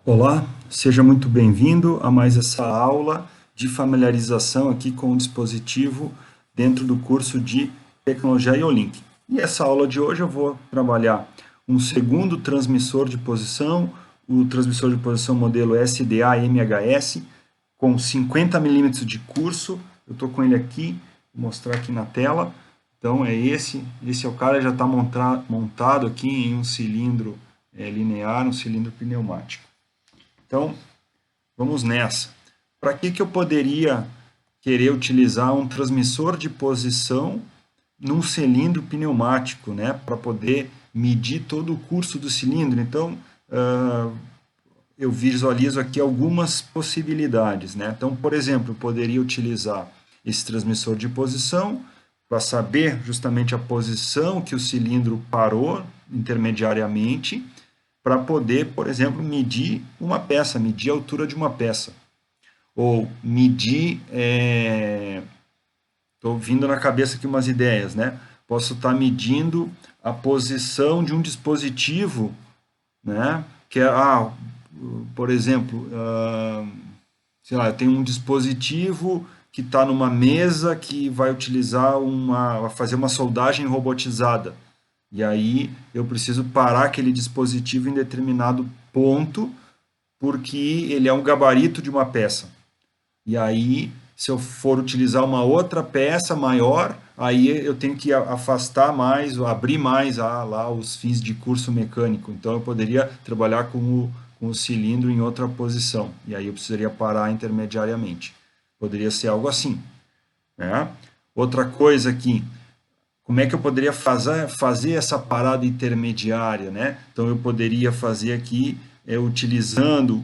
Olá, seja muito bem-vindo a mais essa aula de familiarização aqui com o dispositivo dentro do curso de Tecnologia IO-Link. E essa aula de hoje eu vou trabalhar um segundo transmissor de posição, o transmissor de posição modelo SDA-MHS, com 50 milímetros de curso. Eu estou com ele aqui, vou mostrar aqui na tela. Então é esse é o cara, já está montado aqui em um cilindro linear, um cilindro pneumático. Então, vamos nessa. Para que eu poderia querer utilizar um transmissor de posição num cilindro pneumático, né? Para poder medir todo o curso do cilindro. Então, eu visualizo aqui algumas possibilidades, né? Então, por exemplo, eu poderia utilizar esse transmissor de posição para saber justamente a posição que o cilindro parou intermediariamente, para poder, por exemplo, medir uma peça, medir a altura de uma peça. Ou medir, estou vindo na cabeça aqui umas ideias, né? Posso estar medindo a posição de um dispositivo, né? Que é, por exemplo, sei lá, eu tenho um dispositivo que está numa mesa que vai utilizar vai fazer uma soldagem robotizada. E aí eu preciso parar aquele dispositivo em determinado ponto, porque ele é um gabarito de uma peça. E aí, se eu for utilizar uma outra peça maior, aí eu tenho que afastar mais, abrir mais lá os fins de curso mecânico. Então eu poderia trabalhar com o cilindro em outra posição. E aí eu precisaria parar intermediariamente. Poderia ser algo assim, né? Outra coisa aqui, como é que eu poderia fazer essa parada intermediária, né? Então, eu poderia fazer aqui, utilizando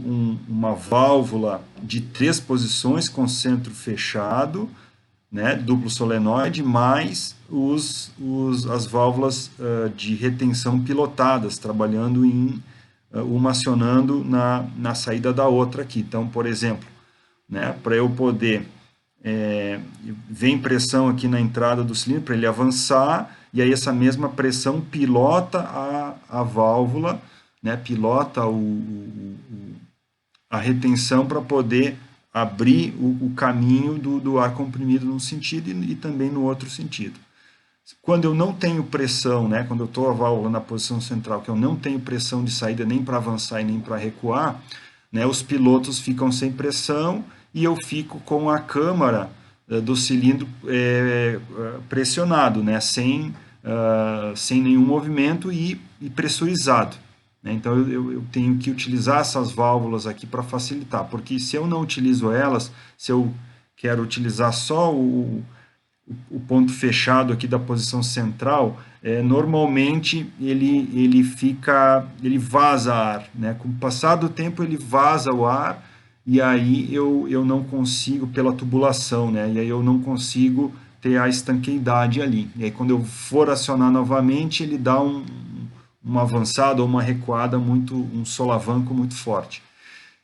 uma válvula de 3 posições com centro fechado, né? Duplo solenoide, mais as válvulas de retenção pilotadas, trabalhando uma acionando na saída da outra aqui. Então, por exemplo, né? Para eu poder... vem pressão aqui na entrada do cilindro para ele avançar, e aí essa mesma pressão pilota a válvula, né, pilota a retenção para poder abrir o caminho do ar comprimido num sentido e também no outro sentido. Quando eu não tenho pressão, né, quando eu estou a válvula na posição central, que eu não tenho pressão de saída nem para avançar e nem para recuar, né, os pilotos ficam sem pressão e eu fico com a câmara do cilindro pressionado, né, sem nenhum movimento e pressurizado. Né? Então eu tenho que utilizar essas válvulas aqui para facilitar, porque se eu não utilizo elas, se eu quero utilizar só o ponto fechado aqui da posição central, normalmente ele vaza ar, né? Com o passar do tempo ele vaza o ar, e aí eu não consigo, pela tubulação, né? E aí eu não consigo ter a estanqueidade ali. E aí quando eu for acionar novamente, ele dá uma avançada ou uma recuada, um solavanco muito forte.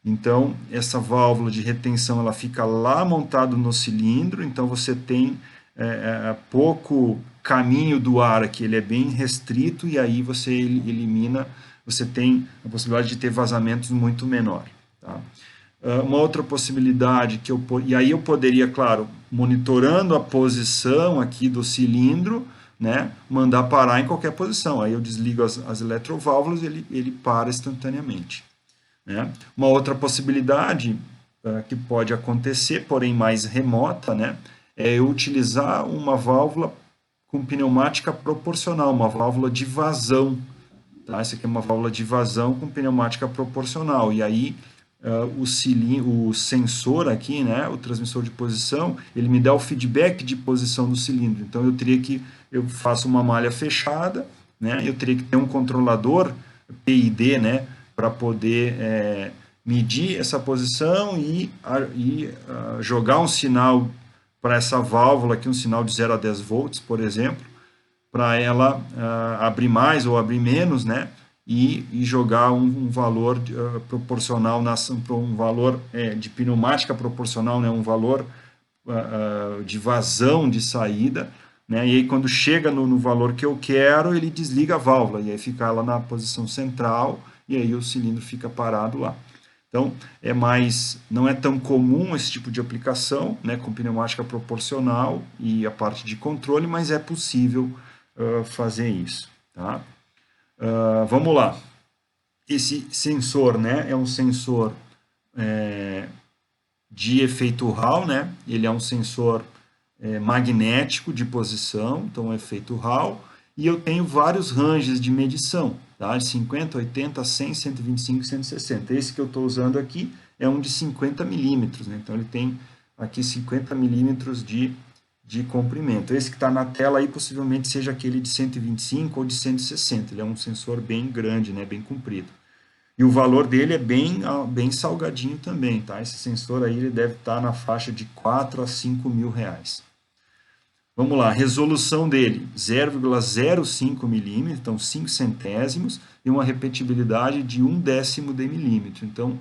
Então, essa válvula de retenção ela fica lá montada no cilindro, então você tem pouco caminho do ar aqui, ele é bem restrito, e aí você elimina, você tem a possibilidade de ter vazamentos muito menor. Tá? Uma outra possibilidade e aí eu poderia, claro, monitorando a posição aqui do cilindro, né, mandar parar em qualquer posição. Aí eu desligo as eletroválvulas e ele para instantaneamente. Né? Uma outra possibilidade que pode acontecer, porém mais remota, né, é eu utilizar uma válvula com pneumática proporcional, uma válvula de vazão. Tá? Essa aqui é uma válvula de vazão com pneumática proporcional. E aí o sensor aqui, né, o transmissor de posição, ele me dá o feedback de posição do cilindro. Então eu faço uma malha fechada, né, eu teria que ter um controlador PID, né, para poder medir essa posição e jogar um sinal para essa válvula aqui, um sinal de 0 a 10 volts, por exemplo, para ela abrir mais ou abrir menos, né? E jogar um valor proporcional, um valor de pneumática proporcional, né? Um valor de vazão de saída, né? E aí quando chega no valor que eu quero, ele desliga a válvula, e aí fica ela na posição central, e aí o cilindro fica parado lá. Então, não é tão comum esse tipo de aplicação, né, com pneumática proporcional e a parte de controle, mas é possível fazer isso. Tá? Vamos lá. Esse sensor, né, é um sensor de efeito Hall, né? Ele é um sensor magnético de posição, então efeito Hall, e eu tenho vários ranges de medição, tá? De 50, 80, 100, 125 e 160. Esse que eu estou usando aqui é um de 50 milímetros, né? Então ele tem aqui 50 milímetros de comprimento. Esse que está na tela aí possivelmente seja aquele de 125 ou de 160. Ele é um sensor bem grande, né? Bem comprido. E o valor dele é bem salgadinho também, tá? Esse sensor aí ele deve estar na faixa de 4 a 5 mil reais. Vamos lá, resolução dele 0,05 milímetros, então 5 centésimos, e uma repetibilidade de 1/10 de milímetro. Então,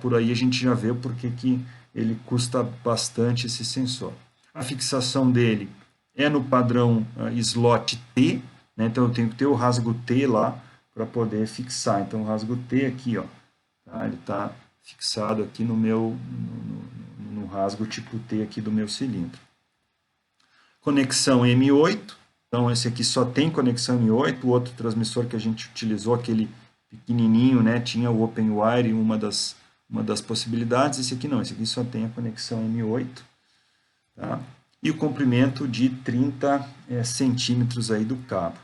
por aí a gente já vê porque que ele custa bastante esse sensor. A fixação dele é no padrão slot T, né? Então eu tenho que ter o rasgo T lá para poder fixar. Então o rasgo T aqui, ó, tá? Ele está fixado aqui no rasgo tipo T aqui do meu cilindro. Conexão M8, então esse aqui só tem conexão M8, o outro transmissor que a gente utilizou, aquele pequenininho, né, tinha o OpenWire, uma das possibilidades, esse aqui não, esse aqui só tem a conexão M8, tá? E o comprimento de 30 centímetros aí do cabo.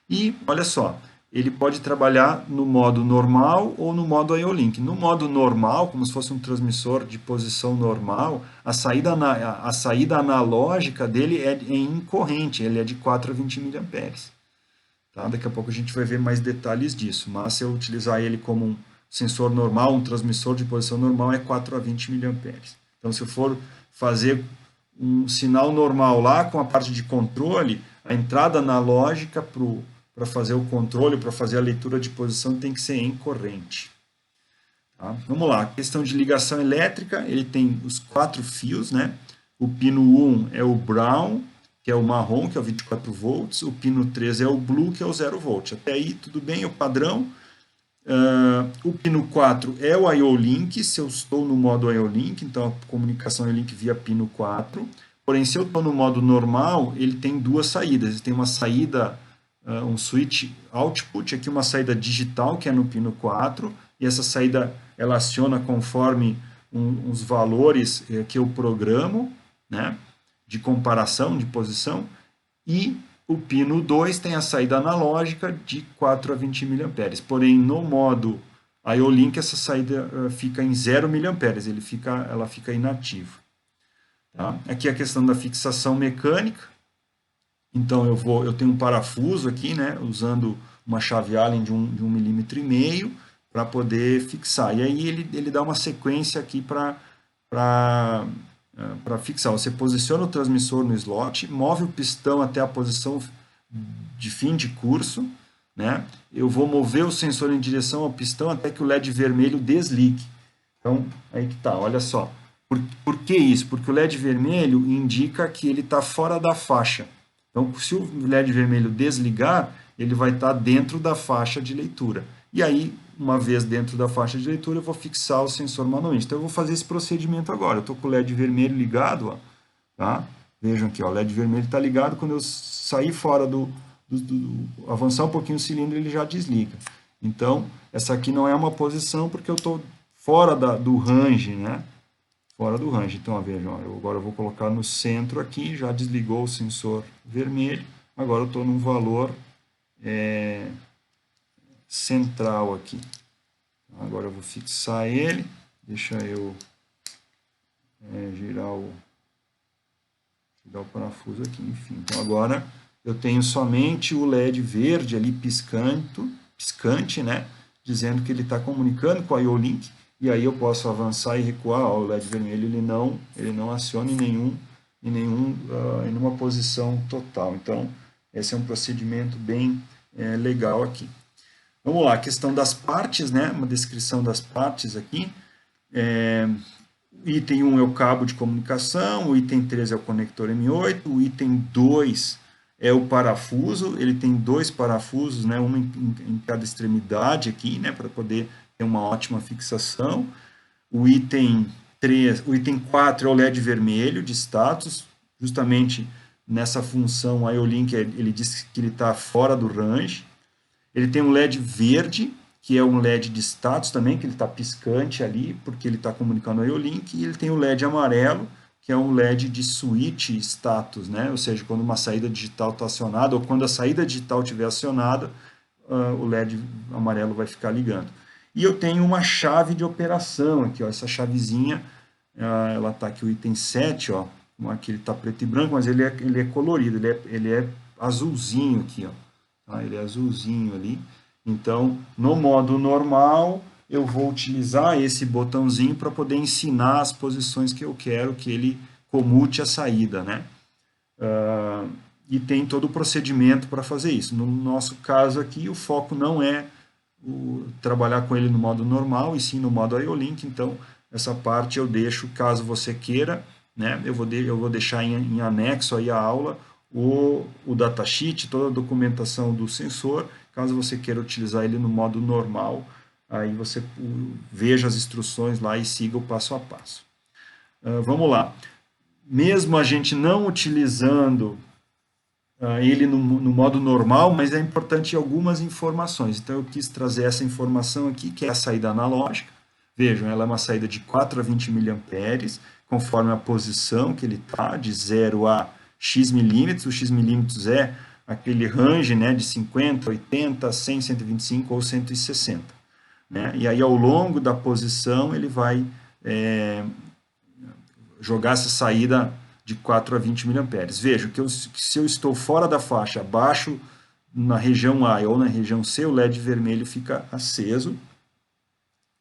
E, olha só, ele pode trabalhar no modo normal ou no modo IO-Link. No modo normal, como se fosse um transmissor de posição normal, a saída analógica dele é em corrente, ele é de 4 a 20 mA. Tá? Daqui a pouco a gente vai ver mais detalhes disso, mas se eu utilizar ele como um sensor normal, um transmissor de posição normal, é 4 a 20 mA. Então, se eu for fazer um sinal normal lá com a parte de controle, a entrada analógica para fazer o controle, para fazer a leitura de posição, tem que ser em corrente. Tá? Vamos lá, questão de ligação elétrica, ele tem os 4 fios, né? O pino 1 é o brown, que é o marrom, que é o 24 volts, o pino 3 é o blue, que é o 0 volt. Até aí tudo bem, é o padrão. O pino 4 é o IO-Link, se eu estou no modo IO-Link, então a comunicação IO-Link via pino 4. Porém, se eu estou no modo normal, ele tem duas saídas. Ele tem uma saída, um switch output, aqui uma saída digital, que é no pino 4, e essa saída ela aciona conforme uns valores que eu programo, né, de comparação, de posição, e o pino 2 tem a saída analógica de 4 a 20 mA. Porém, no modo IO-Link, essa saída fica em 0 mA, ela fica inativa. Tá? Aqui a questão da fixação mecânica. Então, eu tenho um parafuso aqui, né, usando uma chave Allen de 1,5 mm para poder fixar. E aí ele dá uma sequência aqui para fixar. Você posiciona o transmissor no slot, move o pistão até a posição de fim de curso, né? Eu vou mover o sensor em direção ao pistão até que o LED vermelho desligue. Então, aí que tá, olha só. Por que isso? Porque o LED vermelho indica que ele está fora da faixa. Então, se o LED vermelho desligar, ele vai estar dentro da faixa de leitura. E aí, uma vez dentro da faixa de leitura, eu vou fixar o sensor manualmente. Então, eu vou fazer esse procedimento agora. Eu estou com o LED vermelho ligado, ó, tá? Vejam aqui, ó, o LED vermelho está ligado. Quando eu sair fora avançar um pouquinho o cilindro, ele já desliga. Então, essa aqui não é uma posição porque eu estou fora do range, né? Fora do range. Então, ó, vejam, agora eu vou colocar no centro aqui, já desligou o sensor vermelho. Agora eu estou num valor central aqui. Agora eu vou fixar ele, deixa eu girar o parafuso aqui, enfim. Então agora eu tenho somente o LED verde ali piscante, né, dizendo que ele está comunicando com a IO-Link, e aí eu posso avançar e recuar. Ó, o LED vermelho ele não aciona em nenhuma posição total. Então esse é um procedimento bem legal aqui. Vamos lá, a questão das partes, né? Uma descrição das partes aqui. O item 1 é o cabo de comunicação, o item 3 é o conector M8, o item 2 é o parafuso, ele tem 2 parafusos, né? Um em cada extremidade aqui, né? Para poder tem uma ótima fixação. O item 3, o item 4 é o LED vermelho de status, justamente nessa função a IO-Link ele diz que ele está fora do range. Ele tem um LED verde, que é um LED de status também, que ele está piscante ali, porque ele está comunicando a IO-Link, e ele tem o LED amarelo, que é um LED de switch status, né? Ou seja, quando uma saída digital está acionada, ou quando a saída digital estiver acionada, o LED amarelo vai ficar ligando. E eu tenho uma chave de operação aqui, ó, essa chavezinha, ela está aqui o item 7, ó, aqui ele está preto e branco, mas ele é colorido, ele é azulzinho aqui, ó, tá? Ele é azulzinho ali. Então, no modo normal, eu vou utilizar esse botãozinho para poder ensinar as posições que eu quero que ele comute a saída, né? E tem todo o procedimento para fazer isso. No nosso caso aqui, o foco não é trabalhar com ele no modo normal, e sim no modo IO-Link, então essa parte eu deixo, caso você queira, né? Eu vou deixar em anexo aí a aula o datasheet, toda a documentação do sensor, caso você queira utilizar ele no modo normal, aí você veja as instruções lá e siga o passo a passo. Vamos lá. Mesmo a gente não utilizando ele no modo normal, mas é importante algumas informações. Então eu quis trazer essa informação aqui, que é a saída analógica. Vejam, ela é uma saída de 4 a 20 mA, conforme a posição que ele está, de 0 a X milímetros. O X milímetros é aquele range, né, de 50, 80, 100, 125 ou 160. Né? E aí, ao longo da posição, ele vai jogar essa saída de 4 a 20 mA. Veja que se eu estou fora da faixa, abaixo na região A ou na região C, o LED vermelho fica aceso,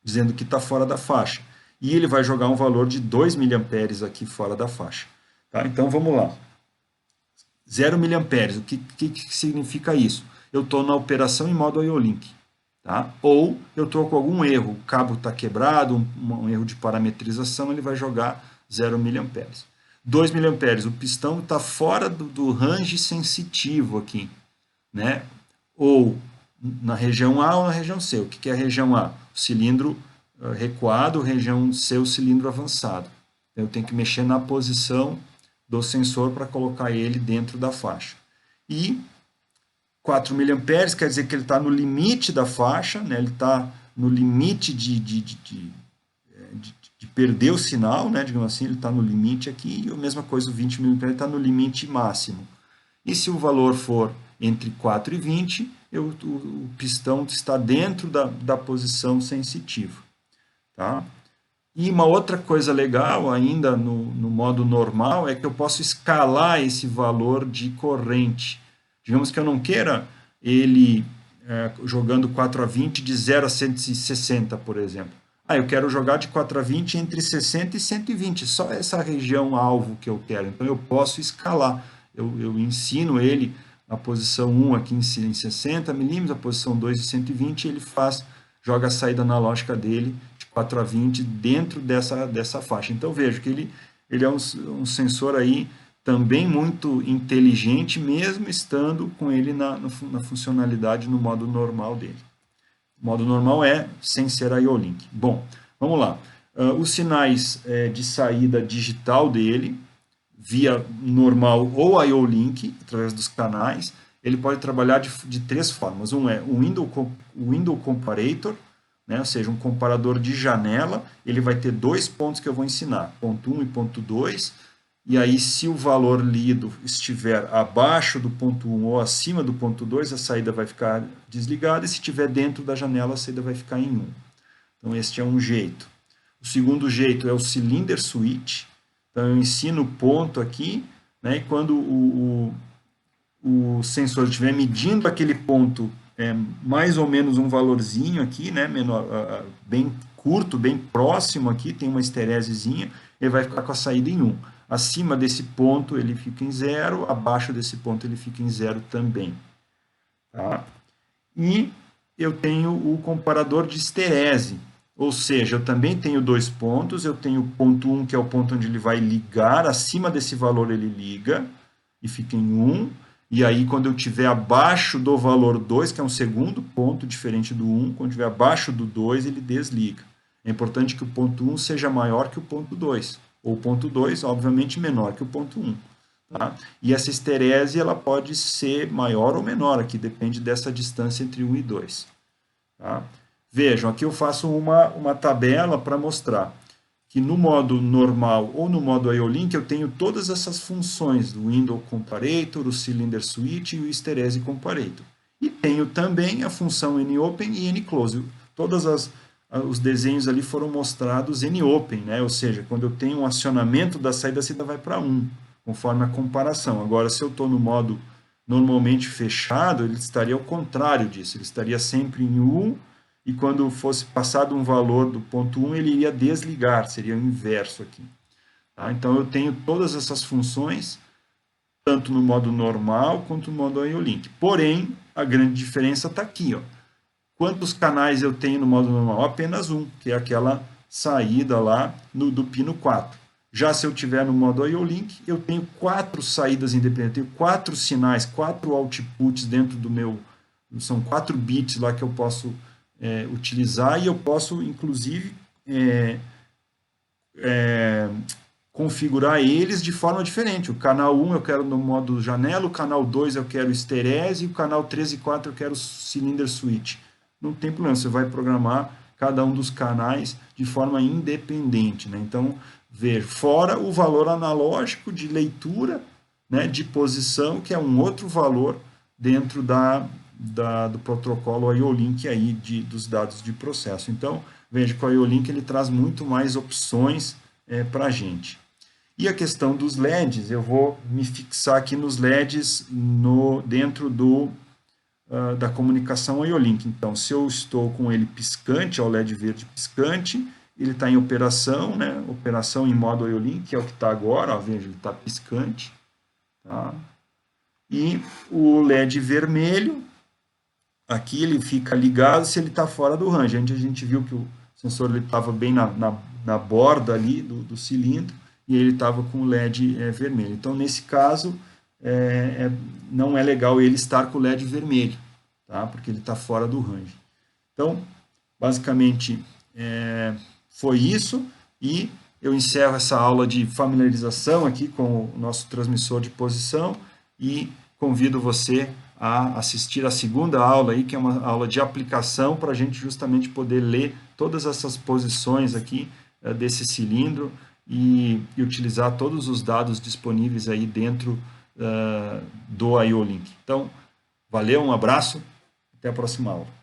dizendo que está fora da faixa. E ele vai jogar um valor de 2 mA aqui fora da faixa. Tá? Então, vamos lá. 0 mA, o que significa isso? Eu estou na operação em modo IO-Link. Tá? Ou eu estou com algum erro, o cabo está quebrado, um erro de parametrização, ele vai jogar 0 mA. 2 mA, o pistão está fora do range sensitivo aqui, né? Ou na região A ou na região C. O que é a região A? O cilindro recuado, região C, o cilindro avançado. Eu tenho que mexer na posição do sensor para colocar ele dentro da faixa. E 4 mA quer dizer que ele está no limite da faixa, né? Ele está no limite de perder o sinal, né? Digamos assim, ele está no limite aqui, e a mesma coisa, o 20 mA está no limite máximo. E se o valor for entre 4 e 20, o pistão está dentro da posição sensitiva. Tá? E uma outra coisa legal ainda no modo normal é que eu posso escalar esse valor de corrente. Digamos que eu não queira ele jogando 4 a 20 de 0 a 160, por exemplo. Eu quero jogar de 4 a 20 entre 60 e 120, só essa região alvo que eu quero. Então eu posso escalar. Eu ensino ele a posição 1 aqui em 60 milímetros, a posição 2 em 120, ele joga a saída analógica dele de 4 a 20 dentro dessa faixa. Então vejo que ele é um sensor aí também muito inteligente, mesmo estando com ele na funcionalidade no modo normal dele. O modo normal é sem ser IO-Link. Bom, vamos lá. Os sinais de saída digital dele, via normal ou IO-Link, através dos canais, ele pode trabalhar de 3 formas. Um é o window comparator, né? Ou seja, um comparador de janela. Ele vai ter 2 pontos que eu vou ensinar, ponto 1 e ponto 2. E aí, se o valor lido estiver abaixo do ponto 1 ou acima do ponto 2, a saída vai ficar desligada, e se estiver dentro da janela, a saída vai ficar em 1. Então, este é um jeito. O segundo jeito é o cylinder switch. Então, eu ensino o ponto aqui, né, e quando o sensor estiver medindo aquele ponto, mais ou menos um valorzinho aqui, né, menor, bem curto, bem próximo aqui, tem uma esteresezinha, ele vai ficar com a saída em 1. Acima desse ponto ele fica em 0, abaixo desse ponto ele fica em 0 também. Tá? E eu tenho o comparador de esterese, ou seja, eu também tenho 2 pontos, eu tenho o ponto 1, que é o ponto onde ele vai ligar, acima desse valor ele liga, e fica em 1, E aí, quando eu estiver abaixo do valor 2, que é um segundo ponto diferente do 1, quando estiver abaixo do 2, ele desliga. É importante que o ponto 1 seja maior que o ponto 2, ou o ponto 2, obviamente, menor que o ponto 1. Tá? E essa esterese ela pode ser maior ou menor, aqui depende dessa distância entre 1 e 2. Tá? Vejam, aqui eu faço uma tabela para mostrar que no modo normal ou no modo IO-Link eu tenho todas essas funções do Window Comparator, o Cylinder Switch e o Esterese Comparator. E tenho também a função NOpen e NClose. Todos os desenhos ali foram mostrados NOpen, né? Ou seja, quando eu tenho um acionamento da saída, a saída vai para 1, conforme a comparação. Agora, se eu estou no modo normalmente fechado, ele estaria ao contrário disso, ele estaria sempre em 1, e quando fosse passado um valor do ponto 1, ele iria desligar, seria o inverso aqui. Tá? Então, eu tenho todas essas funções, tanto no modo normal quanto no modo IO-Link. Porém, a grande diferença está aqui. Ó. Quantos canais eu tenho no modo normal? Apenas um, que é aquela saída lá do pino 4. Já se eu tiver no modo IO-Link, eu tenho 4 saídas independentes, eu tenho 4 sinais, 4 outputs dentro do meu... São 4 bits lá que eu posso utilizar, e eu posso, inclusive, configurar eles de forma diferente. O canal 1 eu quero no modo janela, o canal 2 eu quero esterese, e o canal 3 e 4 eu quero cylinder switch. Não tem problema, você vai programar cada um dos canais de forma independente. Né? Então, ver fora o valor analógico de leitura, né, de posição, que é um outro valor dentro do protocolo IO-Link aí dos dados de processo. Então, veja que o IO-Link ele traz muito mais opções para a gente. E a questão dos LEDs, eu vou me fixar aqui nos LEDs dentro da comunicação IO-Link. Então, se eu estou com ele piscante, é o LED verde piscante, ele está em operação, né? Operação em modo IO-Link, que é o que está agora, ó, veja, ele está piscante. Tá? E o LED vermelho, aqui ele fica ligado se ele está fora do range. Antes a gente viu que o sensor estava bem na borda ali do cilindro, e ele estava com o LED vermelho. Então, nesse caso, não é legal ele estar com o LED vermelho, tá? Porque ele está fora do range. Então, basicamente, foi isso, e eu encerro essa aula de familiarização aqui com o nosso transmissor de posição, e convido você a assistir a segunda aula aí, que é uma aula de aplicação, para a gente justamente poder ler todas essas posições aqui desse cilindro e utilizar todos os dados disponíveis aí dentro do IO-Link. Então, valeu, um abraço, até a próxima aula.